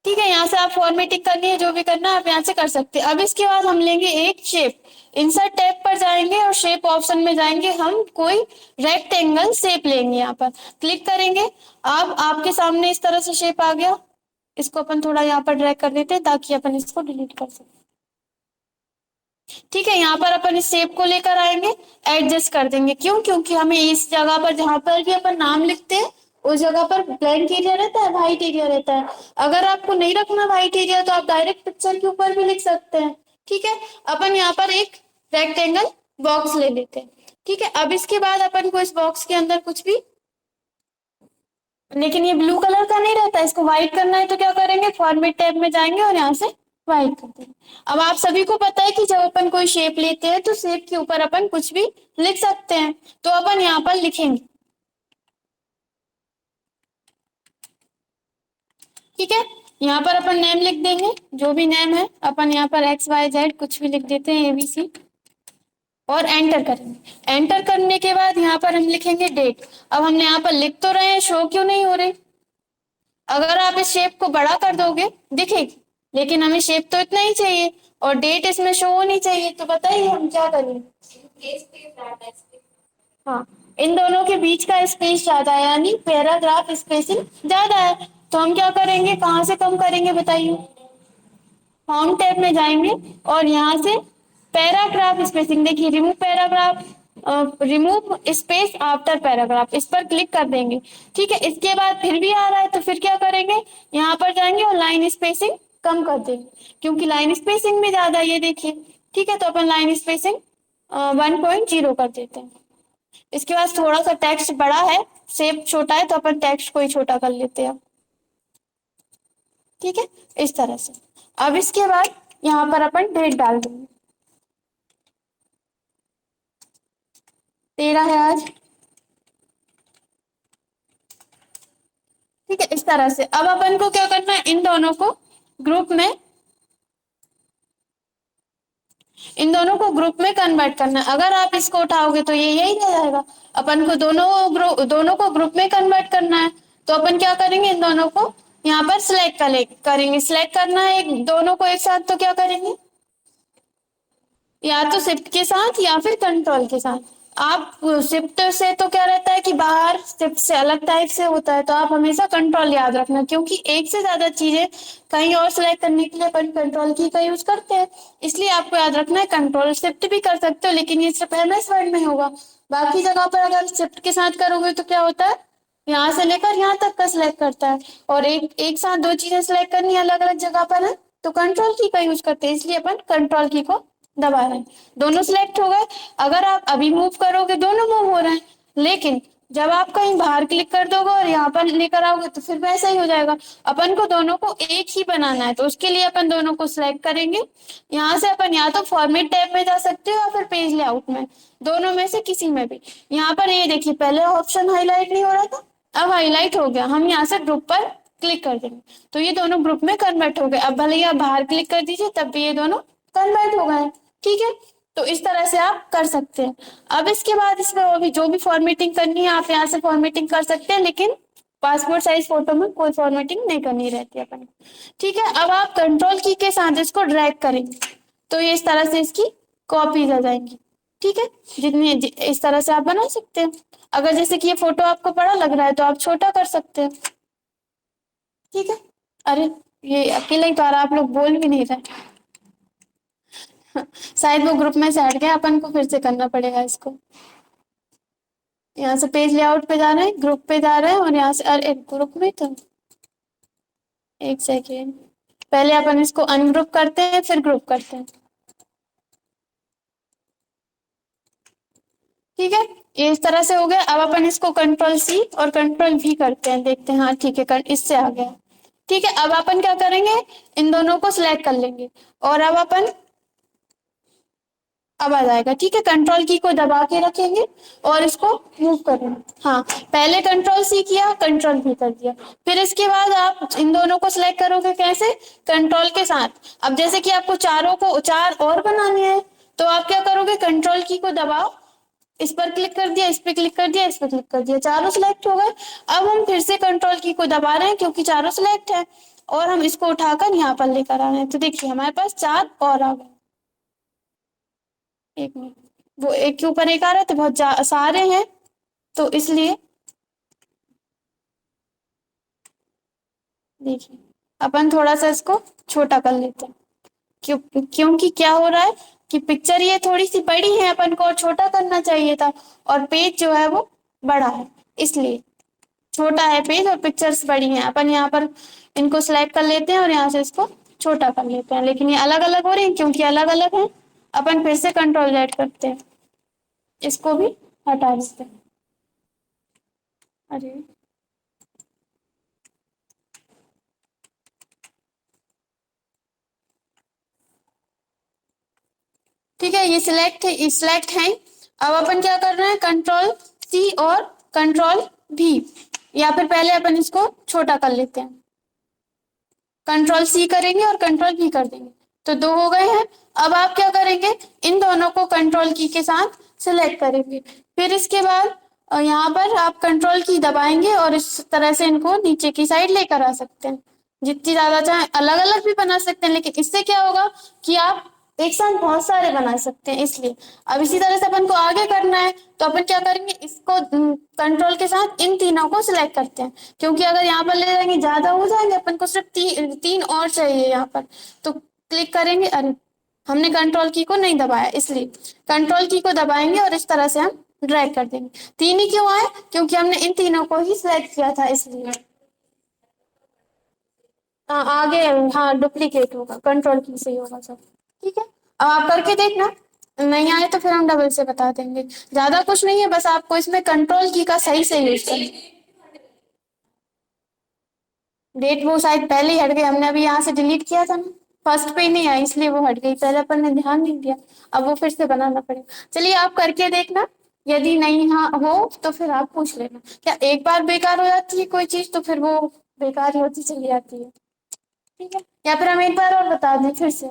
ठीक है, यहाँ से आप फॉर्मेटिंग करनी है जो भी करना है आप यहाँ से कर सकते हैं। अब इसके बाद हम लेंगे एक शेप, इंसर्ट टैब पर जाएंगे और शेप ऑप्शन में जाएंगे, हम कोई रेक्टेंगल शेप लेंगे, यहाँ पर क्लिक करेंगे। अब आपके सामने इस तरह से शेप आ गया, इसको अपन थोड़ा यहाँ पर ड्रैग कर देते हैं ताकि अपन इसको डिलीट कर सकें। ठीक है, यहाँ पर अपन इस शेप को लेकर आएंगे, एडजस्ट कर देंगे। क्यों? क्योंकि हमें इस जगह पर जहां पर भी अपन नाम लिखते हैं उस जगह पर ब्लैंक एरिया रहता है, व्हाइट एरिया रहता है। अगर आपको नहीं रखना व्हाइट एरिया तो आप डायरेक्ट पिक्चर के ऊपर भी लिख सकते हैं। ठीक है, अपन यहाँ पर एक रेक्टेंगल बॉक्स ले लेते हैं। ठीक है, अब इसके बाद अपन को इस बॉक्स के अंदर कुछ भी, लेकिन ये ब्लू कलर का नहीं रहता, इसको व्हाइट करना है तो क्या करेंगे, फॉर्मेट टैब में जाएंगे और यहाँ से व्हाइट कर देंगे। अब आप सभी को पता है कि जब अपन कोई शेप लेते हैं तो शेप के ऊपर अपन कुछ भी लिख सकते हैं, तो अपन यहाँ पर लिखेंगे। ठीक है, यहाँ पर अपन नेम लिख देंगे, जो भी नेम है अपन यहाँ पर XYZ कुछ भी लिख देते हैं, ABC, और एंटर करेंगे। एंटर करने के बाद यहाँ पर हम लिखेंगे डेट। अब हमने यहाँ पर लिख तो रहे हैं, शो क्यों नहीं हो रही? अगर आप इस शेप को बड़ा कर दोगे दिखेगी, लेकिन हमें शेप तो इतना ही चाहिए और डेट इसमें शो होनी चाहिए, तो बताइए हम क्या करें? हाँ, इन दोनों के बीच का स्पेस ज्यादा है, यानी पैराग्राफ स्पेसिंग ज्यादा है, तो हम क्या करेंगे, कहाँ से कम करेंगे बताइए? होम टैब में जाएंगे और यहाँ से पैराग्राफ स्पेसिंग, देखिए remove paragraph, remove space after paragraph, इस पर क्लिक कर देंगे। ठीक है, इसके बाद फिर भी आ रहा है तो फिर क्या करेंगे, यहाँ पर जाएंगे और लाइन स्पेसिंग कम कर देंगे, क्योंकि लाइन स्पेसिंग भी ज्यादा है, ये देखिए। ठीक है, तो अपन लाइन स्पेसिंग 1.0 कर देते हैं। इसके बाद थोड़ा सा टेक्स्ट बड़ा है, शेप छोटा है, तो अपन टेक्स्ट को ही छोटा कर लेते हैं। ठीक है, इस तरह से। अब इसके बाद यहाँ पर अपन डेट डाल देंगे, 13 है आज। ठीक है, इस तरह से। अब अपन को क्या करना है, इन दोनों को ग्रुप में, इन दोनों को ग्रुप में कन्वर्ट करना है। अगर आप इसको उठाओगे तो ये यही रह जाएगा। अपन को दोनों को ग्रुप में कन्वर्ट करना है, तो अपन क्या करेंगे, इन दोनों को यहाँ पर सिलेक्ट करेंगे। सिलेक्ट करना है एक दोनों को एक साथ, तो क्या करेंगे, या तो शिफ्ट के साथ या फिर कंट्रोल के साथ। आप शिफ्ट से तो क्या रहता है कि बाहर, शिफ्ट से अलग टाइप से होता है, तो आप हमेशा कंट्रोल याद रखना, क्योंकि एक से ज्यादा चीजें कहीं और सिलेक्ट करने के लिए अपन कंट्रोल की का यूज करते हैं, इसलिए आपको याद रखना है। कंट्रोल शिफ्ट भी कर सकते हो, लेकिन ये सिर्फ MS वर्ड में होगा। बाकी जगह पर अगर शिफ्ट के साथ करोगे तो क्या होता है, यहाँ से लेकर यहाँ तक का सिलेक्ट करता है, और एक साथ दो चीजें सिलेक्ट करनी अलग अलग जगह पर है तो कंट्रोल की का यूज करते हैं, इसलिए अपन कंट्रोल की को दबा रहे हैं। दोनों सिलेक्ट हो गए। अगर आप अभी मूव करोगे दोनों मूव हो रहे हैं, लेकिन जब आप कहीं बाहर क्लिक कर दोगे और यहाँ पर लेकर आओगे तो फिर वैसा ही हो जाएगा। अपन को दोनों को एक ही बनाना है, तो उसके लिए अपन दोनों को सिलेक्ट करेंगे। यहाँ से अपन या तो फॉर्मेट टैब में जा सकते हो या फिर पेज लेआउट में, दोनों में से किसी में भी। यहाँ पर ये देखिए, पहले ऑप्शन हाईलाइट नहीं हो रहा था, अब हाईलाइट हो गया। हम यहाँ से ग्रुप पर क्लिक कर देंगे तो ये दोनों ग्रुप में कन्वर्ट हो गए। अब भले ही आप बाहर क्लिक कर दीजिए तब भी ये दोनों कन्वर्ट हो गए। ठीक है, तो इस तरह से आप कर सकते हैं। अब इसके बाद इसमें अभी जो भी फॉर्मेटिंग करनी है आप यहाँ से फॉर्मेटिंग कर सकते हैं, लेकिन पासपोर्ट साइज फोटो में कोई फॉर्मेटिंग नहीं करनी रहती है अपन। ठीक है, अब आप कंट्रोल की के साथ इसको ड्रैग करेंगे तो ये इस तरह से इसकी कॉपीज आ जाएंगी। ठीक है, इस तरह से आप बना सकते हैं। अगर जैसे कि ये फोटो आपको बड़ा लग रहा है तो आप छोटा कर सकते हैं। ठीक है, अरे ये अकेला ही तो आ रहा, आप लोग बोल भी नहीं रहे। शायद वो ग्रुप में से हट गया, अपन को फिर से करना पड़ेगा इसको। यहाँ से पेज लेआउट पे जा रहे हैं, ग्रुप पे जा रहे हैं और यहाँ से, अरे ग्रुप में तो, एक सेकेंड, पहले अपन इसको अनग्रुप करते हैं फिर ग्रुप करते हैं। ठीक है, ये इस तरह से हो गया। अब अपन इसको कंट्रोल C और कंट्रोल V करते हैं, देखते हैं। हाँ ठीक है, इससे आ गया। ठीक है, अब अपन क्या करेंगे, इन दोनों को सिलेक्ट कर लेंगे और अब अपन, अब आ जाएगा। ठीक है, कंट्रोल की को दबा के रखेंगे और इसको मूव करेंगे। हाँ, पहले कंट्रोल C किया, कंट्रोल V कर दिया, फिर इसके बाद आप इन दोनों को सिलेक्ट करोगे कैसे, कंट्रोल के साथ। अब जैसे कि आपको चारों को चार और बनाने हैं तो आप क्या करोगे, कंट्रोल की को दबाओ, इस पर क्लिक कर दिया, इस पर क्लिक कर दिया, इस पर क्लिक कर दिया, चारों सिलेक्ट हो गए। अब हम फिर से कंट्रोल की को दबा रहे हैं क्योंकि चारों सिलेक्ट है। और हम इसको उठाकर यहाँ पर लेकर आ रहे हैं। तो देखिए हमारे पास 4 और आ गए। एक मिनट, वो एक के ऊपर एक आ रहा है तो बहुत सारे हैं, तो इसलिए देखिए अपन थोड़ा सा इसको छोटा कर लेते हैं। क्योंकि क्या हो रहा है कि पिक्चर ये थोड़ी सी बड़ी है, अपन को और छोटा करना चाहिए था, और पेज जो है वो बड़ा है, इसलिए छोटा है पेज और पिक्चर्स बड़ी हैं। अपन यहाँ पर इनको सिलेक्ट कर लेते हैं और यहाँ से इसको छोटा कर लेते हैं, लेकिन ये अलग अलग हो रही है क्योंकि अलग अलग है। अपन फिर से कंट्रोल जेड करते हैं, इसको भी हटा देते हैं। अरे ठीक है, ये सिलेक्ट है। अब अपन क्या कर रहे हैं, कंट्रोल सी और कंट्रोल भी, या फिर पहले अपन इसको छोटा कर लेते हैं। कंट्रोल सी करेंगे और कंट्रोल भी कर देंगे, तो 2 हो गए हैं। अब आप क्या करेंगे, इन दोनों को कंट्रोल की के साथ सिलेक्ट करेंगे। फिर इसके बाद यहाँ पर आप कंट्रोल की दबाएंगे और इस तरह से इनको नीचे की साइड लेकर आ सकते हैं। जितनी ज्यादा चाहे अलग अलग भी बना सकते हैं, लेकिन इससे क्या होगा कि आप एक साथ बहुत सारे बना सकते हैं, इसलिए। अब इसी तरह से अपन को आगे करना है, तो अपन क्या करेंगे, इसको कंट्रोल के साथ इन तीनों को सिलेक्ट करते हैं, क्योंकि अगर यहाँ पर ले जाएंगे ज्यादा हो जाएंगे। अपन को सिर्फ तीन और चाहिए यहाँ पर, तो क्लिक करेंगे। अरे हमने कंट्रोल की को नहीं दबाया, इसलिए कंट्रोल की को दबाएंगे और इस तरह से हम ड्रैग कर देंगे। 3 ही क्यों आए, क्योंकि हमने इन तीनों को ही सिलेक्ट किया था, इसलिए। हाँ आगे, हाँ डुप्लीकेट होगा, कंट्रोल की से ही होगा सब। ठीक है, अब आप करके देखना, नहीं आए तो फिर हम डबल से बता देंगे। ज्यादा कुछ नहीं है, बस आपको इसमें कंट्रोल की का सही से यूज करना। डेट वो शायद पहले ही हट गई, हमने अभी यहाँ से डिलीट किया था ना, फर्स्ट पे ही नहीं आई इसलिए वो हट गई, पहले अपन ने ध्यान नहीं दिया। अब वो फिर से बनाना पड़ेगा। चलिए आप करके देखना, यदि नहीं हाँ हो तो फिर आप पूछ लेना। क्या एक बार बेकार हो जाती है कोई चीज तो फिर वो बेकार ही होती चली जाती है। ठीक है, या फिर हम एक बार और बता दें फिर से,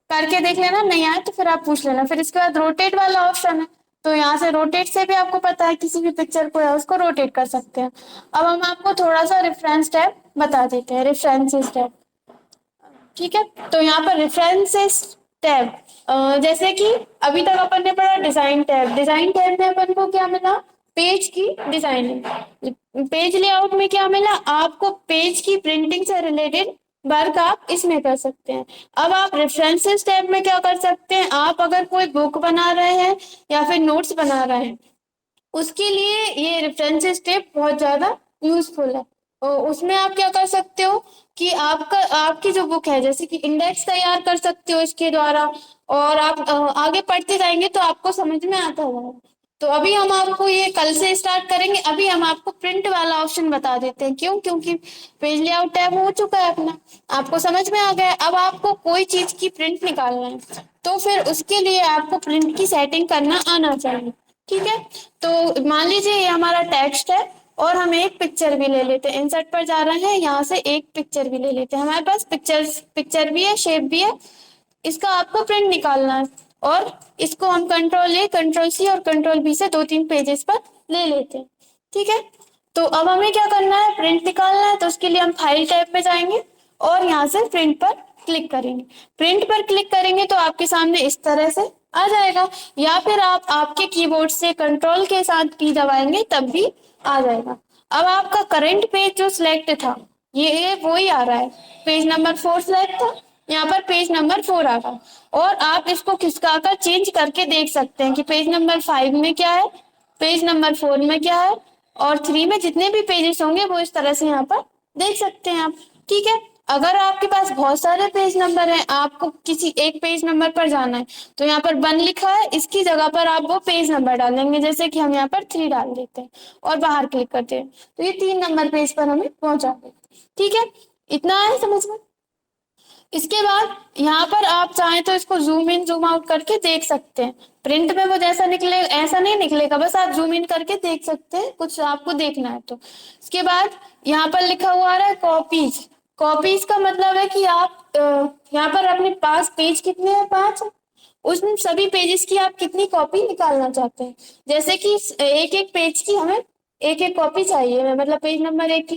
करके देख लेना, नहीं आए तो फिर आप पूछ लेना। फिर इसके बाद रोटेट वाला ऑप्शन है, तो यहाँ से रोटेट से भी आपको पता है किसी भी पिक्चर को है उसको रोटेट कर सकते हैं। अब हम आपको थोड़ा सा रेफरेंस टैब बता देते हैं, रेफरेंसेस टैब। ठीक है, तो यहाँ पर रेफरेंसेस टैब, जैसे कि अभी तक अपन ने पढ़ा डिजाइन टैब। डिजाइन टैब में अपन को क्या मिला, पेज की डिजाइनिंग। पेज लेआउट में क्या मिला आपको, पेज की प्रिंटिंग से रिलेटेड वर्क आप इसमें कर सकते हैं। अब आप रेफरेंसेस टैब में क्या कर सकते हैं, आप अगर कोई बुक बना रहे हैं या फिर नोट्स बना रहे हैं, उसके लिए ये रेफरेंसेस टेप बहुत ज्यादा यूजफुल है। और उसमें आप क्या कर सकते हो कि आपकी जो बुक है, जैसे कि इंडेक्स तैयार कर सकते हो इसके द्वारा, और आप आगे पढ़ते जाएंगे तो आपको समझ में आता होगा। तो अभी हम आपको ये कल से स्टार्ट करेंगे। अभी हम आपको प्रिंट वाला ऑप्शन बता देते हैं, क्यों, क्योंकि पेज लेआउट टैब हो चुका है अपना, आपको समझ में आ गया। अब आपको कोई चीज की प्रिंट निकालना है, तो फिर उसके लिए आपको प्रिंट की सेटिंग करना आना चाहिए। ठीक है, तो मान लीजिए ये हमारा टेक्स्ट है और हम एक पिक्चर भी ले लेते हैं, इंसर्ट पर जा रहे हैं, यहाँ से एक पिक्चर भी ले लेते हैं। हमारे पास पिक्चर भी है, शेप भी है, इसका आपको प्रिंट निकालना है। और इसको हम कंट्रोल ए, कंट्रोल सी और कंट्रोल बी से 2-3 पेजेस पर ले लेते हैं। ठीक है, तो अब हमें क्या करना है, प्रिंट निकालना है, तो उसके लिए हम फाइल टैब पे जाएंगे और यहाँ से प्रिंट पर क्लिक करेंगे। प्रिंट पर क्लिक करेंगे तो आपके सामने इस तरह से आ जाएगा, या फिर आप आपके कीबोर्ड से कंट्रोल के साथ पी दबाएंगे तब भी आ जाएगा। अब आपका करंट पेज जो सिलेक्ट था, ये वही आ रहा है, पेज नंबर 4 सिलेक्ट था, यहाँ पर पेज नंबर 4 आ रहा। और आप इसको खिसका कर चेंज करके देख सकते हैं कि पेज नंबर 5 में क्या है, पेज नंबर 4 में क्या है, और 3 में जितने भी पेजेस होंगे वो इस तरह से यहाँ पर देख सकते हैं आप। ठीक है, अगर आपके पास बहुत सारे पेज नंबर हैं, आपको किसी एक पेज नंबर पर जाना है, तो यहाँ पर 1 लिखा है, इसकी जगह पर आप वो पेज नंबर डालेंगे, जैसे कि हम यहाँ पर 3 डाल देते हैं और बाहर क्लिक करते हैं, तो ये 3 नंबर पेज पर हमें पहुंचा देते। ठीक है, इतना है समझ में। इसके बाद यहाँ पर आप चाहें तो इसको जूम इन जूम आउट करके देख सकते हैं। प्रिंट में वो जैसा निकले ऐसा नहीं निकलेगा, बस आप जूम इन करके देख सकते हैं, कुछ आपको देखना है तो। इसके बाद यहाँ पर लिखा हुआ आ रहा है कॉपीज। कॉपीज का मतलब है कि आप यहाँ पर अपने पास पेज कितने हैं, 5, उन सभी पेजेस की आप कितनी कॉपी निकालना चाहते हैं। जैसे कि एक एक पेज की हमें एक एक कॉपी चाहिए, मतलब पेज नंबर एक